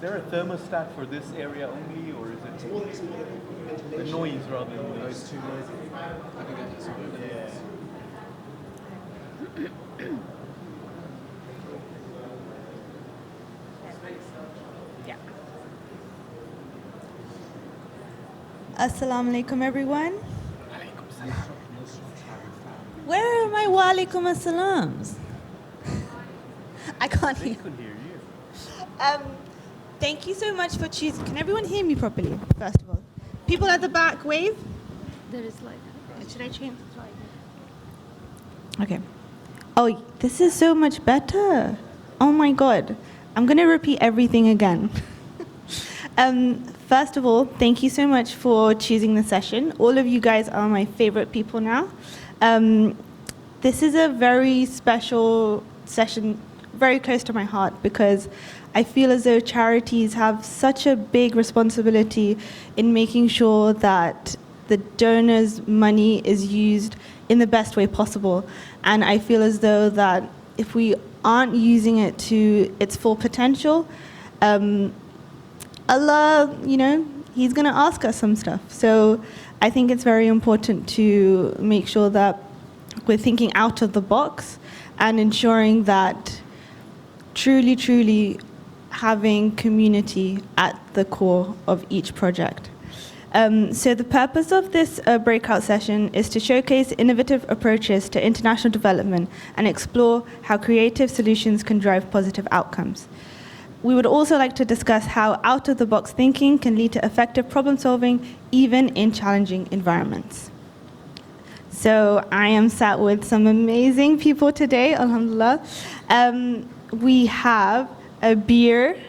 there a thermostat for this area only, or is it the noise rather than No, it's too noisy. I can get some of it. Yeah. Assalamu alaikum, everyone. Where are my wa alaikum assalams? I can't hear. could hear you. Thank you so much for choosing. Can everyone hear me properly, first of all? People at the back, wave. There is like. Should I change? Okay. Oh, this is so much better. Oh my God. I'm going to repeat everything again. First of all, thank you so much for choosing the session. All of you guys are my favorite people now. This is a very special session, very close to my heart, because I feel as though charities have such a big responsibility in making sure that the donors' money is used in the best way possible. And I feel as though that if we aren't using it to its full potential, Allah, He's going to ask us some stuff. So I think it's very important to make sure that we're thinking out of the box and ensuring that truly having community at the core of each project. So the purpose of this breakout session is to showcase innovative approaches to international development and explore how creative solutions can drive positive outcomes. We would also like to discuss how out-of-the-box thinking can lead to effective problem-solving, even in challenging environments. So I am sat with some amazing people today, alhamdulillah. We have Abeer.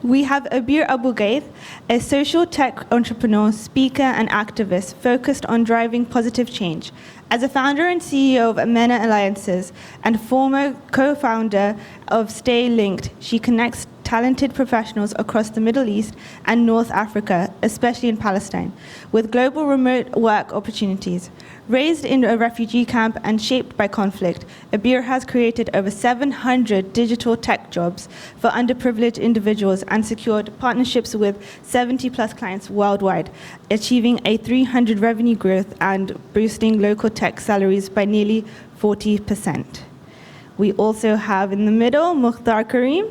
We have Abeer Abu Ghaith, a social tech entrepreneur, speaker, and activist focused on driving positive change. As a founder and CEO of MENA Alliances and former co-founder of Stay Linked, she connects talented professionals across the Middle East and North Africa, especially in Palestine, with global remote work opportunities. Raised in a refugee camp and shaped by conflict, Abeer has created over 700 digital tech jobs for underprivileged individuals and secured partnerships with 70+ clients worldwide, achieving a 300 revenue growth and boosting local tech salaries by nearly 40%. We also have in the middle Mukhtar Karim.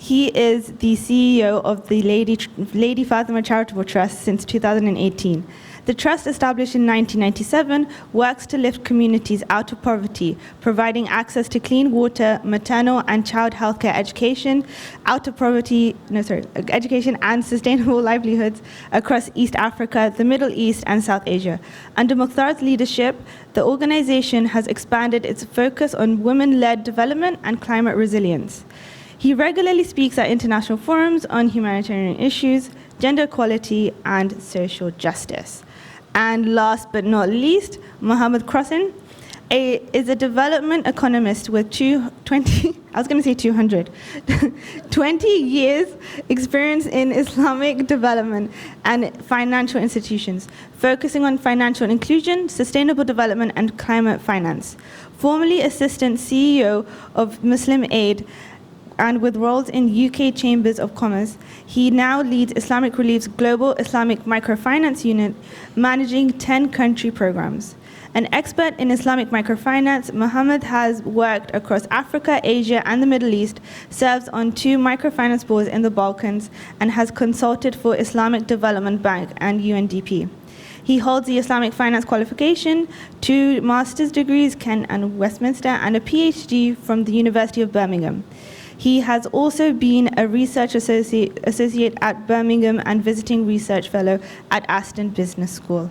He is the CEO of the Lady Fatemah Charitable Trust since 2018. The trust, established in 1997, works to lift communities out of poverty, providing access to clean water, maternal and child healthcare education, education and sustainable livelihoods across East Africa, the Middle East, and South Asia. Under Mukhtar's leadership, the organization has expanded its focus on women-led development and climate resilience. He regularly speaks at international forums on humanitarian issues, gender equality, and social justice. And last but not least, Mohammed Kroessin is a development economist with 20 years experience in Islamic development and financial institutions, focusing on financial inclusion, sustainable development, and climate finance. Formerly assistant CEO of Muslim Aid, and with roles in UK Chambers of Commerce, he now leads Islamic Relief's Global Islamic Microfinance Unit, managing 10 country programs. An expert in Islamic microfinance, Mohammed has worked across Africa, Asia, and the Middle East, serves on 2 microfinance boards in the Balkans, and has consulted for Islamic Development Bank and UNDP. He holds the Islamic finance qualification, 2 master's degrees, Kent and Westminster, and a PhD from the University of Birmingham. He has also been a research associate at Birmingham and visiting research fellow at Aston Business School.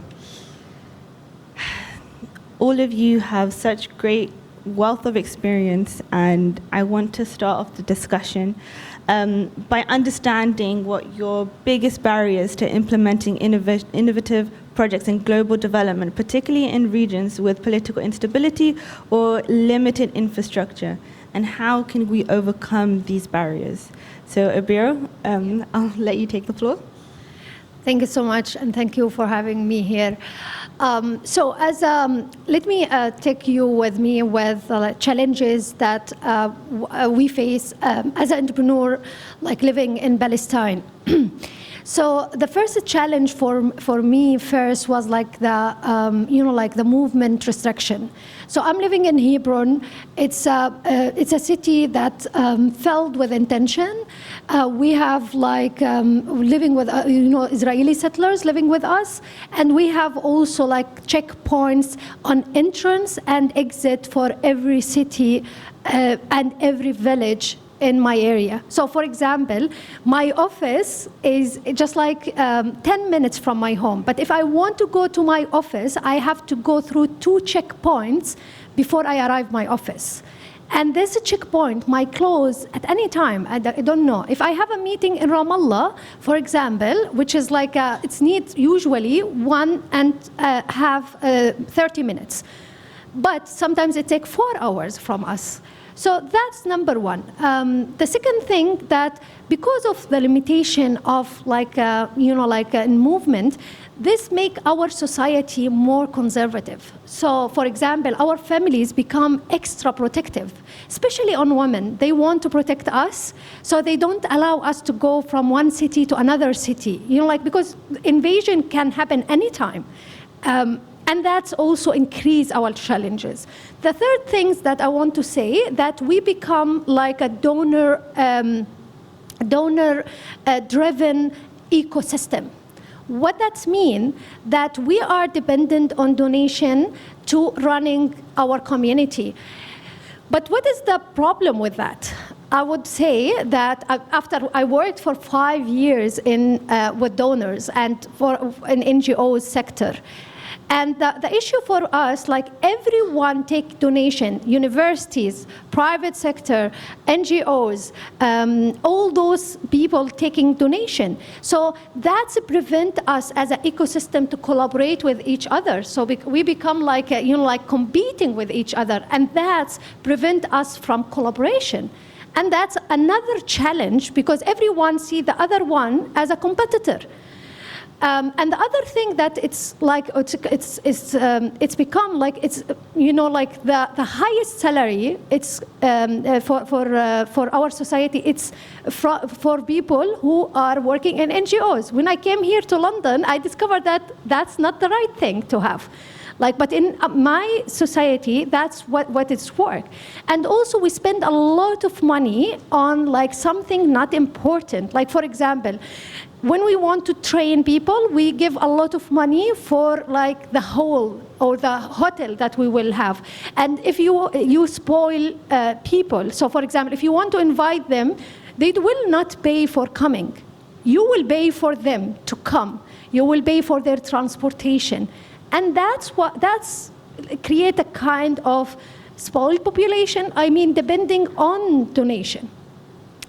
All of you have such great wealth of experience, and I want to start off the discussion by understanding what your biggest barriers to implementing innovative projects in global development, particularly in regions with political instability or limited infrastructure, and how can we overcome these barriers? So Abeer, I'll let you take the floor. Thank you so much, and thank you for having me here. Let me take you with me with challenges that we face as an entrepreneur, like living in Palestine. So the first challenge for me first was like the movement restriction. So I'm living in Hebron. It's a city that filled with intention. We have living with Israeli settlers living with us, and we have also like checkpoints on entrance and exit for every city and every village in my area. So for example, my office is just like 10 minutes from my home. But if I want to go to my office, I have to go through 2 checkpoints before I arrive my office. And this checkpoint might close at any time. I don't know. If I have a meeting in Ramallah, for example, which is like, it's needs usually 30 minutes. But sometimes it takes 4 hours from us. So that's number one. The second thing that because of the limitation of in movement, this make our society more conservative. So for example, our families become extra protective, especially on women. They want to protect us, so they don't allow us to go from one city to another city, because invasion can happen anytime. And that's also increase our challenges. The third thing that I want to say that we become like a donor-driven ecosystem. What that means that we are dependent on donation to running our community. But what is the problem with that? I would say that after I worked for 5 years with donors and in NGO sector. And the issue for us, like everyone take donation, universities, private sector, NGOs, all those people taking donation. So that's prevent us as an ecosystem to collaborate with each other. So we become like, competing with each other, and that's prevent us from collaboration. And that's another challenge because everyone see the other one as a competitor. And the other thing that it's become like the highest salary. It's for our society. It's for people who are working in NGOs. When I came here to London, I discovered that that's not the right thing to have. But in my society, that's what it's work. And also we spend a lot of money on something not important. Like for example, when we want to train people, we give a lot of money for the hall or the hotel that we will have. And if you spoil people, so for example, if you want to invite them, they will not pay for coming. You will pay for them to come. You will pay for their transportation. And that's create a kind of spoiled population, depending on donation.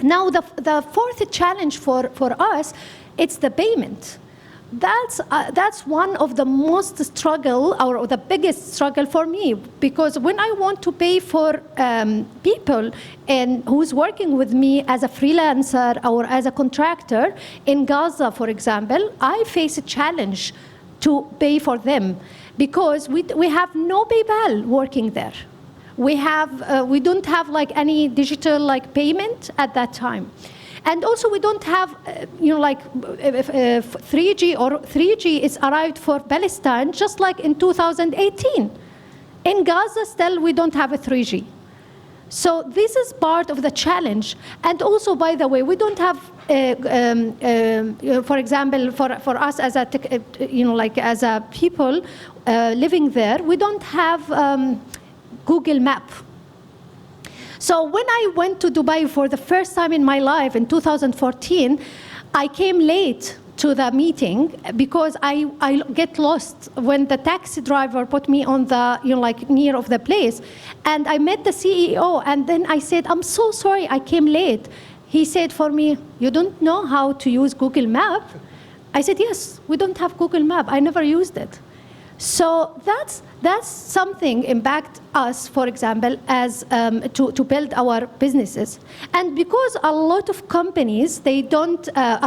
Now, the fourth challenge for us, it's the payment. That's one of the most struggle, or the biggest struggle for me, because when I want to pay for people and who's working with me as a freelancer or as a contractor in Gaza, for example, I face a challenge to pay for them because we have no PayPal working there. We don't have any digital payment at that time. And also we don't have 3G, or 3G is arrived for Palestine just like in 2018. In Gaza still we don't have a 3G. So this is part of the challenge. And also, by the way, we don't have, for example, for us as a as a people living there, we don't have Google Map. So when I went to Dubai for the first time in my life in 2014, I came late to the meeting because I get lost when the taxi driver put me on the near of the place, and I met the CEO, and then I said, I'm so sorry I came late. He said for me, you don't know how to use Google Map? I said, yes, we don't have Google Map. I never used it. So that's something impact us, for example, as to build our businesses. And because a lot of companies, they don't, there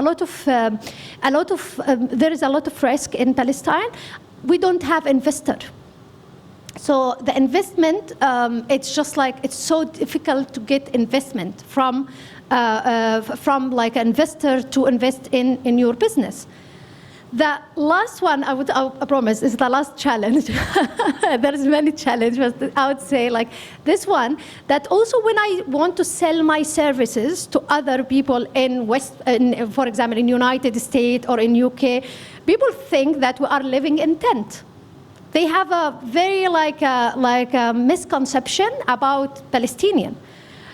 is a lot of risk in Palestine, we don't have investor. So the investment, it's just like, it's so difficult to get investment from like an investor to invest in your business. The last one, I promise, is the last challenge. There's many challenges, but I would say like this one, that also when I want to sell my services to other people for example, in United States or in UK, people think that we are living in tent. They have a very like a misconception about Palestinian.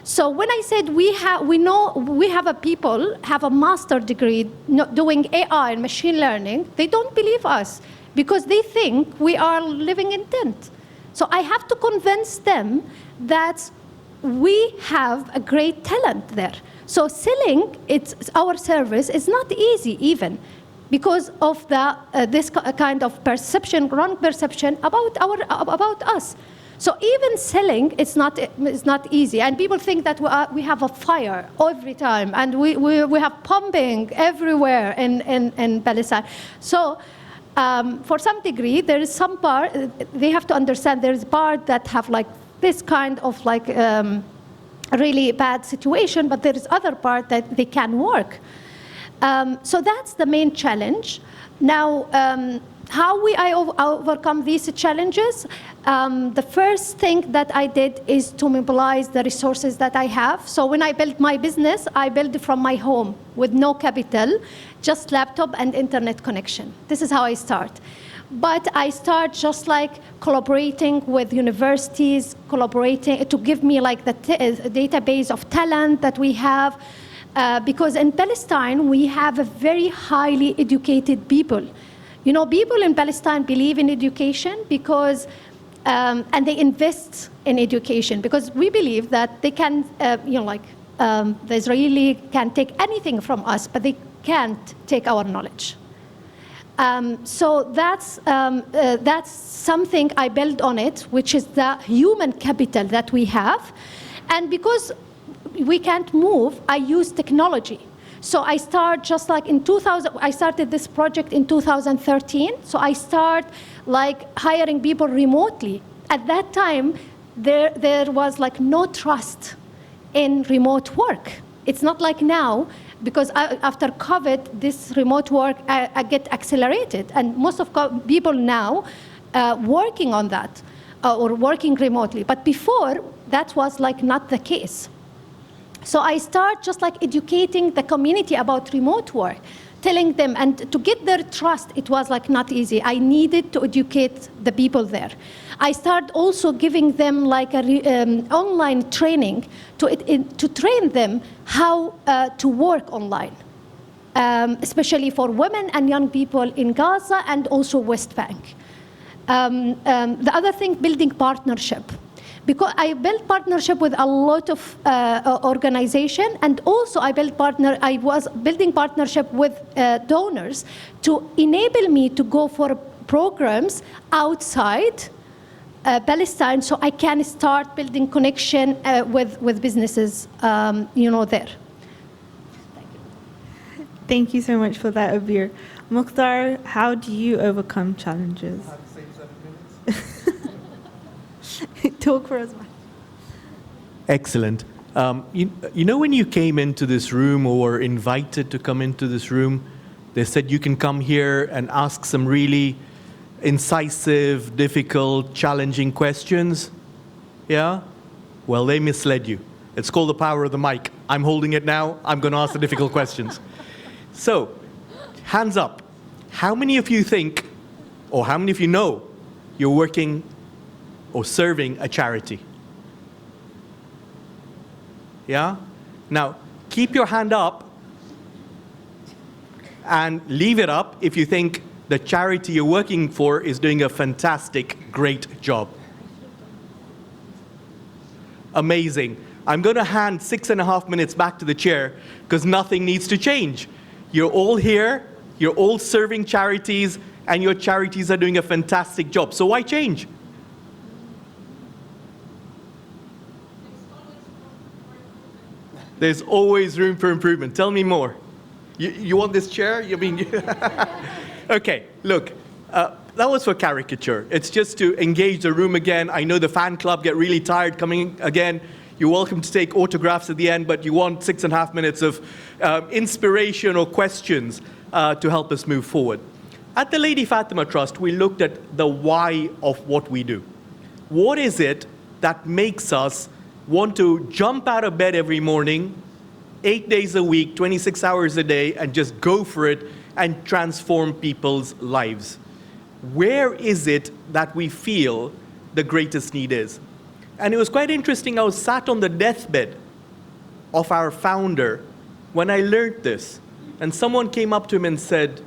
So when I said we have a people have a master degree doing AI and machine learning, they don't believe us because they think we are living in tent. So I have to convince them that we have a great talent there. So selling our service is not easy even because of this kind of perception, wrong perception about us. So even selling, it's not easy, and people think that we have a fire every time, and we have pumping everywhere in Palestine. So for some degree, there is some part they have to understand. There is part that have like this kind of like really bad situation, but there is other part that they can work. So that's the main challenge. Now. How I overcome these challenges? The first thing that I did is to mobilize the resources that I have. So when I built my business, I built it from my home with no capital, just laptop and internet connection. This is how I start. But I start just like collaborating with universities, collaborating to give me like the database of talent that we have. Because in Palestine, we have a very highly educated people. You know, people in Palestine believe in education because, and they invest in education because we believe that they can, the Israeli can take anything from us, but they can't take our knowledge. So that's something I built on it, which is the human capital that we have. And because we can't move, I use technology. So I start just like in 2000, I started this project in 2013. So I start like hiring people remotely. At that time, there was like no trust in remote work. It's not like now, because after COVID, this remote work get accelerated. And most of people now working on that or working remotely. But before, that was like not the case. So I start just like educating the community about remote work, telling them, and to get their trust, it was like not easy. I needed to educate the people there. I start also giving them like online training to train them how to work online, especially for women and young people in Gaza and also West Bank. The other thing, building partnership. Because I built partnership with a lot of organization, and also I was building partnership with donors to enable me to go for programs outside Palestine, so I can start building connection with businesses, there. Thank you so much for that, Abeer. Mukhtar, how do you overcome challenges? I have the same 7 minutes. Talk for us. Excellent. You know when you came into this room or were invited to come into this room, they said you can come here and ask some really incisive, difficult, challenging questions? Yeah? Well, they misled you. It's called the power of the mic. I'm holding it now. I'm going to ask the difficult questions. So, hands up. How many of you think, or how many of you know, you're working or serving a charity? Yeah? Now, keep your hand up and leave it up if you think the charity you're working for is doing a fantastic, great job. Amazing. I'm going to hand 6.5 minutes back to the chair because nothing needs to change. You're all here, you're all serving charities, and your charities are doing a fantastic job. So why change? There's always room for improvement. Tell me more. You want this chair? You mean? Okay, look, that was for caricature. It's just to engage the room again. I know the fan club get really tired coming again. You're welcome to take autographs at the end, but you want 6.5 minutes of inspiration or questions to help us move forward. At the Lady Fatemah Trust, we looked at the why of what we do. What is it that makes us want to jump out of bed every morning, 8 days a week, 26 hours a day, and just go for it and transform people's lives? Where is it that we feel the greatest need is? And it was quite interesting. I was sat on the deathbed of our founder when I learned this. And someone came up to him and said,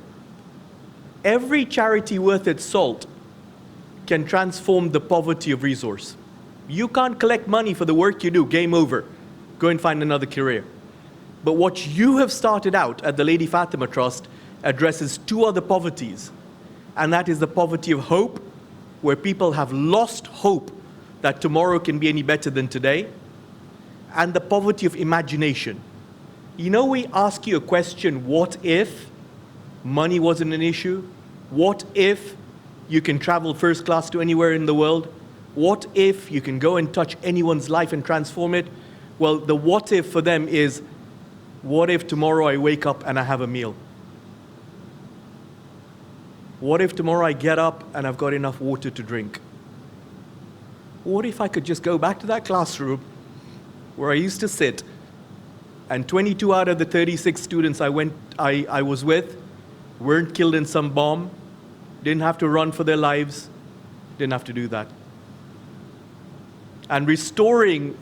every charity worth its salt can transform the poverty of resource. You can't collect money for the work you do, game over. Go and find another career. But what you have started out at the Lady Fatemah Trust addresses two other poverties. And that is the poverty of hope, where people have lost hope that tomorrow can be any better than today, and the poverty of imagination. You know, we ask you a question, what if money wasn't an issue? What if you can travel first class to anywhere in the world? What if you can go and touch anyone's life and transform it? Well, the what if for them is, what if tomorrow I wake up and I have a meal? What if tomorrow I get up and I've got enough water to drink? What if I could just go back to that classroom where I used to sit, and 22 out of the 36 students I was with weren't killed in some bomb, didn't have to run for their lives, didn't have to do that. And restoring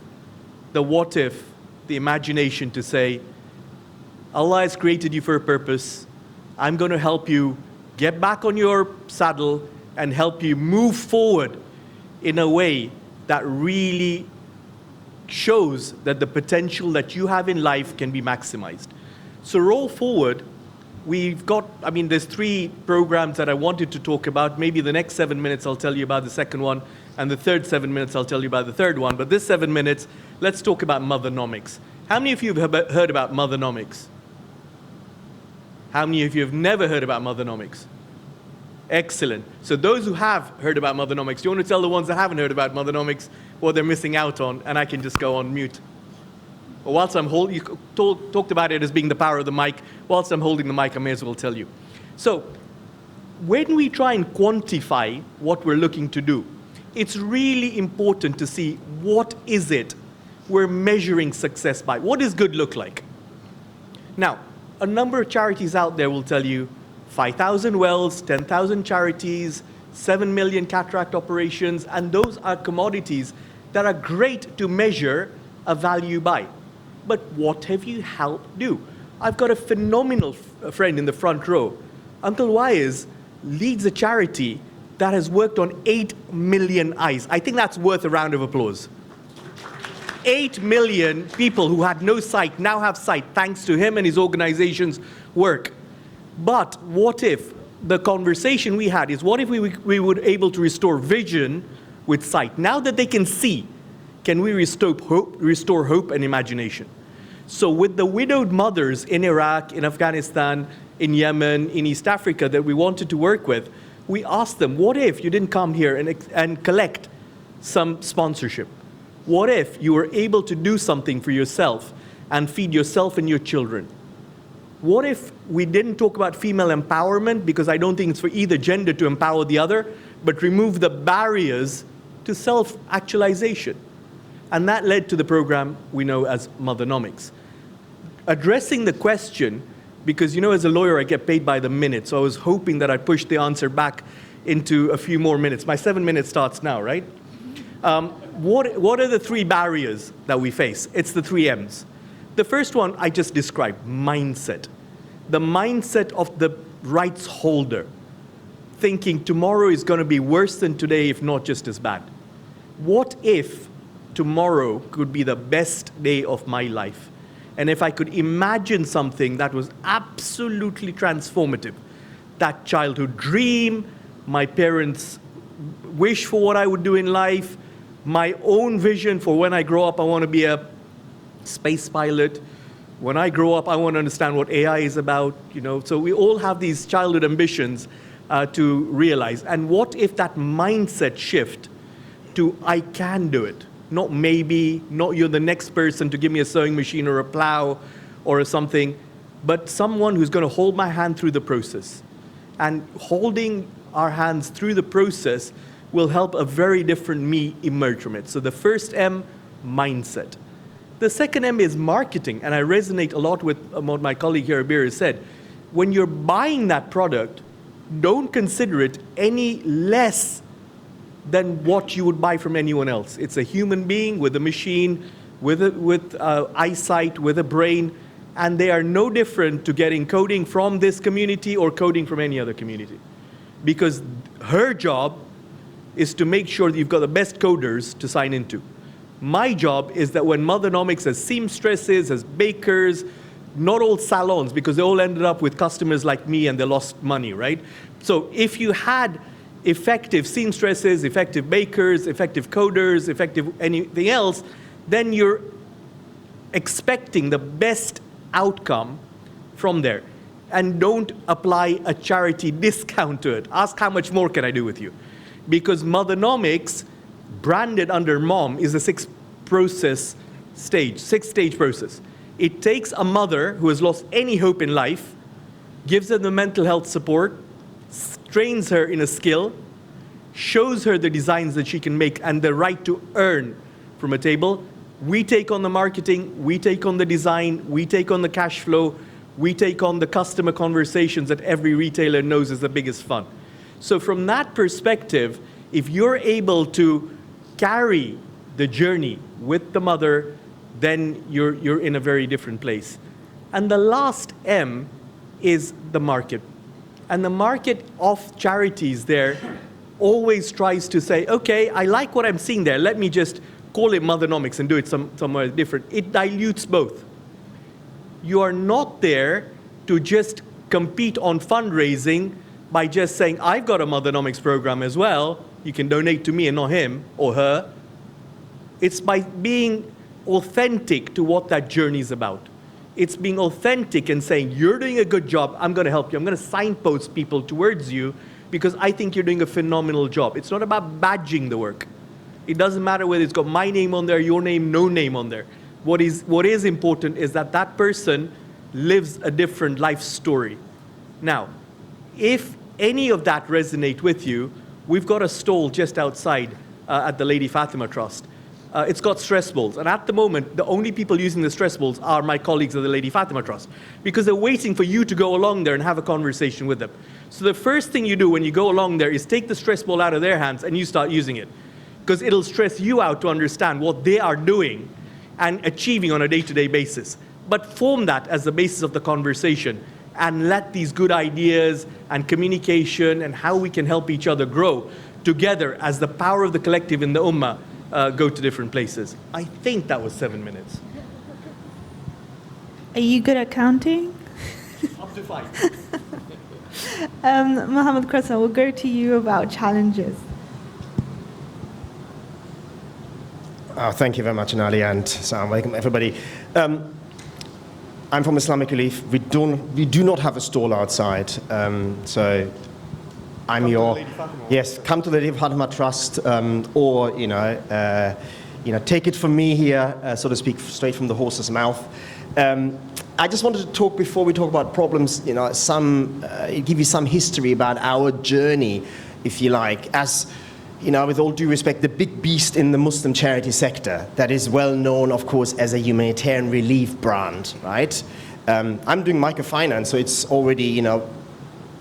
the what if, the imagination to say, Allah has created you for a purpose. I'm going to help you get back on your saddle and help you move forward in a way that really shows that the potential that you have in life can be maximized. So roll forward. We've got, there's 3 programs that I wanted to talk about. Maybe the next 7 minutes I'll tell you about the second one, and the third 7 minutes I'll tell you about the third one. But this 7 minutes, let's talk about Mothernomics. How many of you have heard about Mothernomics? How many of you have never heard about Mothernomics? Excellent. So those who have heard about Mothernomics, do you want to tell the ones that haven't heard about Mothernomics what they're missing out on? And I can just go on mute. Well, whilst I'm holding, you talked about it as being the power of the mic. Whilst I'm holding the mic, I may as well tell you. So when we try and quantify what we're looking to do, it's really important to see what is it we're measuring success by. What does good look like? Now, a number of charities out there will tell you 5,000 wells, 10,000 charities, 7 million cataract operations, and those are commodities that are great to measure a value by. But what have you helped do? I've got a phenomenal friend in the front row. Uncle Wise leads a charity that has worked on 8 million eyes. I think that's worth a round of applause. 8 million people who had no sight now have sight thanks to him and his organization's work. But what if the conversation we had is, what if we were able to restore vision with sight? Now that they can see, can we restore hope and imagination? So with the widowed mothers in Iraq, in Afghanistan, in Yemen, in East Africa that we wanted to work with, we asked them, what if you didn't come here and collect some sponsorship? What if you were able to do something for yourself and feed yourself and your children? What if we didn't talk about female empowerment, because I don't think it's for either gender to empower the other, but remove the barriers to self-actualization? And that led to the program we know as Mothernomics. Addressing the question, because as a lawyer I get paid by the minute, so I was hoping that I'd push the answer back into a few more minutes. My 7 minutes starts now, right? What are the 3 barriers that we face? It's the 3 M's. The first one I just described, mindset. The mindset of the rights holder, thinking tomorrow is going to be worse than today, if not just as bad. What if tomorrow could be the best day of my life? And if I could imagine something that was absolutely transformative, that childhood dream, my parents' wish for what I would do in life, my own vision for when I grow up, I want to be a space pilot. When I grow up, I want to understand what AI is about, you know. So we all have these childhood ambitions to realize. And what if that mindset shift to I can do it? Not maybe, not you're the next person to give me a sewing machine or a plow or something, but someone who's going to hold my hand through the process. And holding our hands through the process will help a very different me emerge from it. So the first M, mindset. The second M is marketing, and I resonate a lot with what my colleague here, Abeer, has said. When you're buying that product, don't consider it any less than what you would buy from anyone else. It's a human being with a machine, with eyesight, with a brain, and they are no different to getting coding from this community or coding from any other community. Because her job is to make sure that you've got the best coders to sign into. My job is that when Mothernomics has seamstresses, has bakers, not all salons, because they all ended up with customers like me and they lost money, right? So if you had effective seamstresses, effective bakers, effective coders, effective anything else, then you're expecting the best outcome from there. And don't apply a charity discount to it. Ask how much more can I do with you? Because Mothernomics, branded under Mom, is a six-stage process. It takes a mother who has lost any hope in life, gives her the mental health support, trains her in a skill, shows her the designs that she can make and the right to earn from a table. We take on the marketing, we take on the design, we take on the cash flow, we take on the customer conversations that every retailer knows is the biggest fun. So from that perspective, if you're able to carry the journey with the mother, then you're in a very different place. And the last M is the market. And the market of charities there always tries to say, okay, I like what I'm seeing there. Let me just call it Mothernomics and do it somewhere different. It dilutes both. You are not there to just compete on fundraising by just saying, I've got a Mothernomics program as well. You can donate to me and not him or her. It's by being authentic to what that journey is about. It's being authentic and saying, you're doing a good job, I'm going to help you. I'm going to signpost people towards you because I think you're doing a phenomenal job. It's not about badging the work. It doesn't matter whether it's got my name on there, your name, no name on there. What is important is that that person lives a different life story. Now, if any of that resonate with you, we've got a stall just outside at the Lady Fatemah Trust. It's got stress balls. And at the moment, the only people using the stress balls are my colleagues at the Lady Fatemah Trust because they're waiting for you to go along there and have a conversation with them. So the first thing you do when you go along there is take the stress ball out of their hands and you start using it because it'll stress you out to understand what they are doing and achieving on a day-to-day basis. But form that as the basis of the conversation and let these good ideas and communication and how we can help each other grow together as the power of the collective in the ummah go to different places. I think that was 7 minutes. Are you good at counting? Up to 5. Mohammed, Kroessin, we'll go to you about challenges. Thank you very much, Nadia, and Assalamu alaikum, everybody. I'm from Islamic Relief. We do not have a stall outside, so I'm come to the Lady Fatemah Trust, or take it from me here, so to speak, straight from the horse's mouth. I just wanted to talk before we talk about problems, give you some history about our journey, if you like, as with all due respect, the big beast in the Muslim charity sector that is well known, of course, as a humanitarian relief brand, right? I'm doing microfinance, so it's already,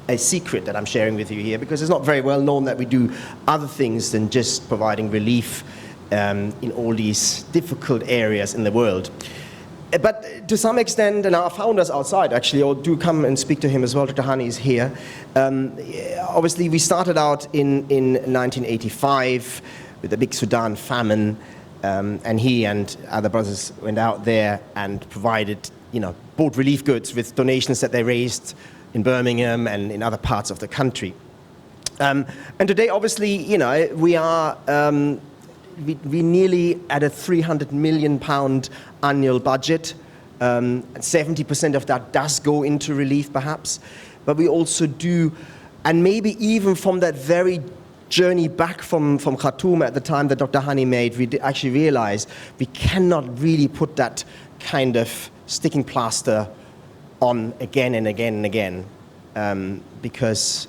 a secret that I'm sharing with you here because it's not very well known that we do other things than just providing relief in all these difficult areas in the world. But to some extent, and our founders outside actually, or do come and speak to him as well, Dr. Hani is here. Obviously, we started out in 1985 with the big Sudan famine, and he and other brothers went out there and provided, bought relief goods with donations that they raised in Birmingham and in other parts of the country. And today, obviously, you know, we are we nearly at a £300 million annual budget. 70% of that does go into relief, perhaps. But we also do, and maybe even from that very journey back from Khartoum at the time that Dr. Hani made, we actually realized we cannot really put that kind of sticking plaster on again and again and again, because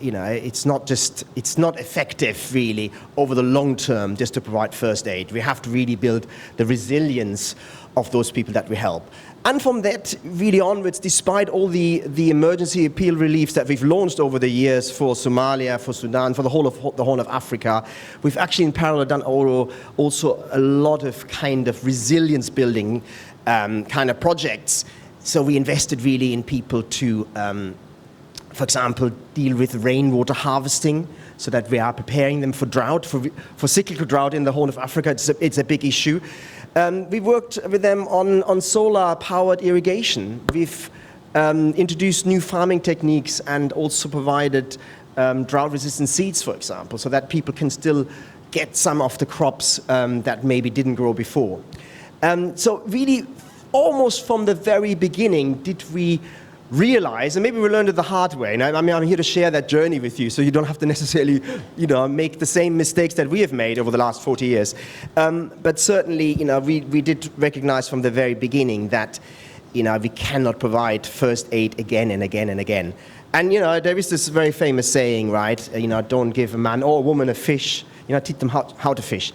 you know, it's not effective really over the long term just to provide first aid. We have to really build the resilience of those people that we help. And from that really onwards, despite all the emergency appeal reliefs that we've launched over the years for Somalia, for Sudan, for the whole of Africa, we've actually in parallel done also a lot of kind of resilience building kind of projects. So we invested really in people to, for example, deal with rainwater harvesting, so that we are preparing them for drought, for cyclical drought in the Horn of Africa. It's a big issue. We worked with them on solar-powered irrigation. We've introduced new farming techniques and also provided drought-resistant seeds, for example, so that people can still get some of the crops that maybe didn't grow before. So really, almost from the very beginning, did we realize, and maybe we learned it the hard way, and I mean, I'm here to share that journey with you, so you don't have to necessarily, you know, make the same mistakes that we have made over the last 40 years. But certainly, you know, we did recognize from the very beginning that, you know, we cannot provide first aid again and again and again. And, you know, there is this very famous saying, right, you know, don't give a man or a woman a fish, you know, teach them how to fish.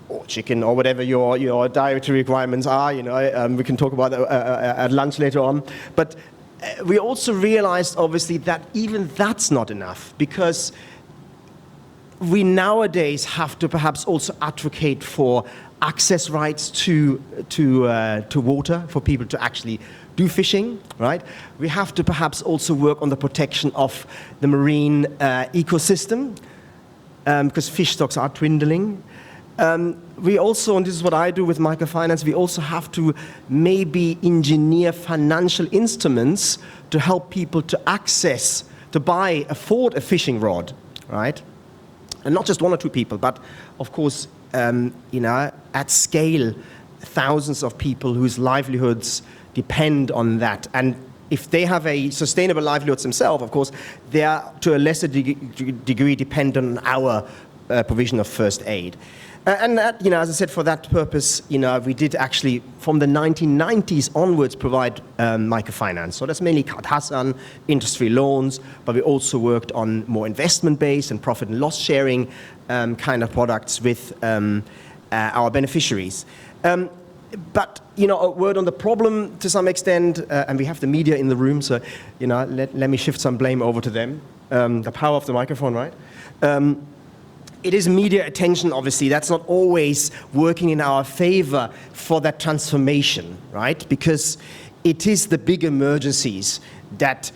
Or chicken, or whatever your dietary requirements are, you know, we can talk about that at lunch later on. But we also realized, obviously, that even that's not enough, because we nowadays have to perhaps also advocate for access rights to water, for people to actually do fishing, right? We have to perhaps also work on the protection of the marine ecosystem, because fish stocks are dwindling. We also, and this is what I do with microfinance, we also have to maybe engineer financial instruments to help people to access, to afford a fishing rod, right? And not just one or two people, but of course, you know, at scale, thousands of people whose livelihoods depend on that. And if they have a sustainable livelihood themselves, of course, they are to a lesser degree dependent on our provision of first aid. And that, you know, as I said, for that purpose, you know, we did actually, from the 1990s onwards, provide microfinance. So that's mainly Qad Hasan, interest-free loans, but we also worked on more investment-based and profit and loss sharing kind of products with our beneficiaries. But, you know, a word on the problem to some extent, and we have the media in the room, so, you know, let me shift some blame over to them. The power of the microphone, right? It is media attention, obviously, that's not always working in our favor for that transformation, right? Because it is the big emergencies that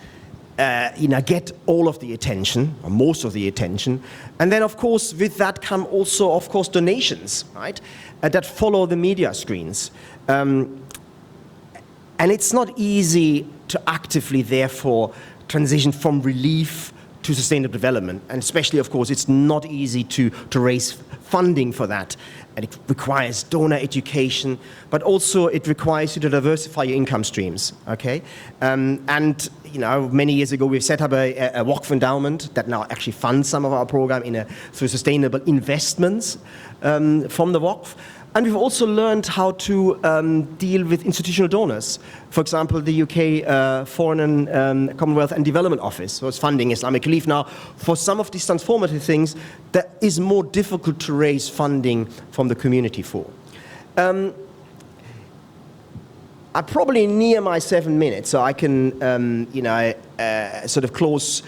you know, get all of the attention, or most of the attention. And then, of course, with that come also, of course, donations, right? That follow the media screens. And it's not easy to actively, therefore, transition from relief to sustainable development, and especially, of course, it's not easy to raise funding for that, and it requires donor education, but also it requires you to diversify your income streams, okay? And, you know, many years ago, we've set up a Waqf endowment that now actually funds some of our program through sustainable investments from the Waqf. And we've also learned how to deal with institutional donors. For example, the UK Foreign and Commonwealth and Development Office, so it's funding Islamic relief. Now, for some of these transformative things, that is more difficult to raise funding from the community for. I'm probably near my 7 minutes, so I can, you know, sort of close,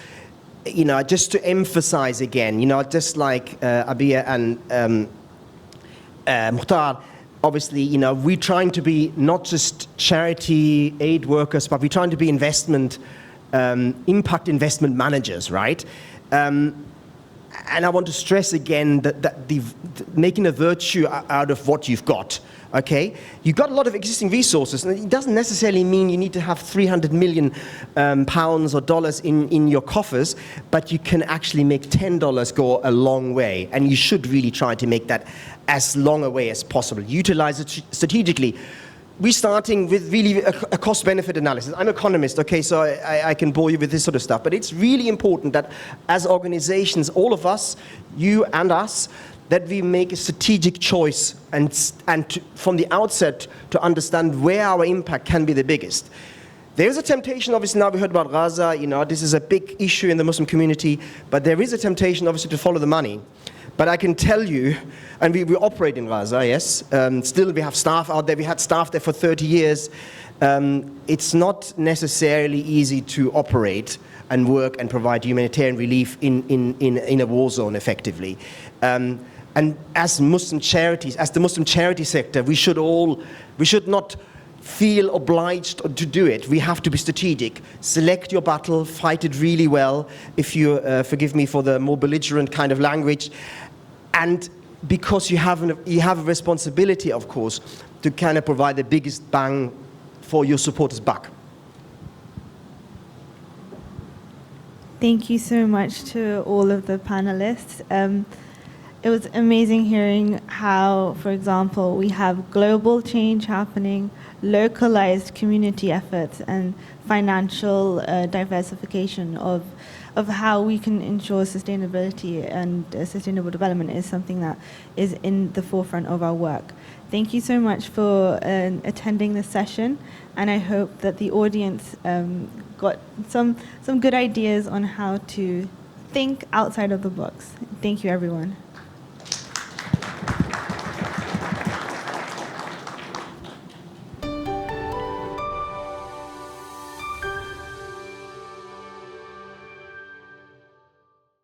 you know, just to emphasize again, you know, just like Abeer and Mukhtar, obviously, you know, we're trying to be not just charity aid workers, but we're trying to be impact investment managers, right? and I want to stress again that making a virtue out of what you've got. Okay, you've got a lot of existing resources, and it doesn't necessarily mean you need to have 300 million pounds or dollars in your coffers, but you can actually make $10 go a long way, and you should really try to make that as long a way as possible. Utilize it strategically. We're starting with really a cost-benefit analysis. I'm an economist, okay, so I can bore you with this sort of stuff, but it's really important that as organizations, all of us, you and us, that we make a strategic choice and from the outset to understand where our impact can be the biggest. There is a temptation, obviously, now we heard about Gaza, this is a big issue in the Muslim community, but there is a temptation, obviously, to follow the money. But I can tell you, and we operate in Gaza, yes, still we have staff out there, we had staff there for 30 years. It's not necessarily easy to operate and work and provide humanitarian relief in a war zone effectively. And as Muslim charities, as the Muslim charity sector, we should not feel obliged to do it. We have to be strategic. Select your battle, fight it really well, if you forgive me for the more belligerent kind of language. And because you have a responsibility, of course, to kind of provide the biggest bang for your supporters' buck. Thank you so much to all of the panelists. It was amazing hearing how, for example, we have global change happening, localized community efforts, and financial diversification of how we can ensure sustainability and sustainable development is something that is in the forefront of our work. Thank you so much for attending this session, and I hope that the audience got some good ideas on how to think outside of the box. Thank you, everyone.